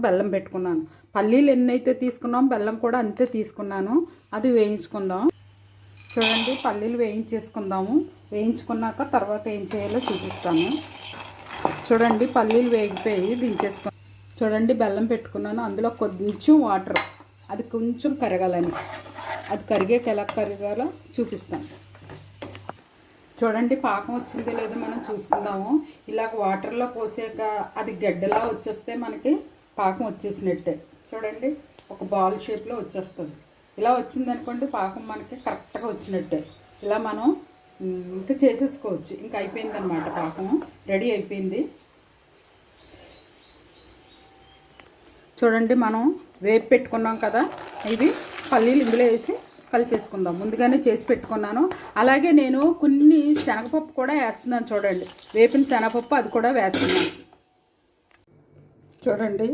బెల్లం పెట్టుకున్నాను. పల్లీలు ఎన్నైతే తీసుకున్నాం బెల్లం కూడా అంతే తీసుకున్నాను. అది వేయించుకుందాం. చూడండి, పల్లీలు వేయించేసుకుందాము. వేయించుకున్నాక తర్వాత ఏం చేయాలో చూపిస్తాను. చూడండి, పల్లీలు వేగిపోయి దించేసుకున్నాను. చూడండి, బెల్లం పెట్టుకున్నాను. అందులో కొంచెం వాటర్, అది కొంచెం కరగాలని, అది కరిగాక ఎలా కరగాలో చూపిస్తాను. చూడండి, పాకం వచ్చిందో లేదో మనం చూసుకుందాము. ఇలాగ వాటర్లో పోసాక అది గడ్డలా వచ్చేస్తే మనకి పాకం వచ్చేసినట్టే. చూడండి, ఒక బాల్ షేప్లో వచ్చేస్తుంది. ఇలా వచ్చిందనుకోండి పాకం మనకి కరెక్ట్గా వచ్చినట్టే. ఇలా మనం ఇంకా చేసేసుకోవచ్చు. ఇంకా అయిపోయిందనమాట, పాకం రెడీ అయిపోయింది. చూడండి, మనం వేపి పెట్టుకున్నాం కదా, ఇవి పల్లీలు ఇందులో వేసి కలిపేసుకుందాం. ముందుగానే చేసి పెట్టుకున్నాను. అలాగే నేను కొన్ని శనగపప్పు కూడా వేస్తున్నాను. చూడండి, వేపిన శనగపప్పు అది కూడా వేస్తున్నాను. చూడండి,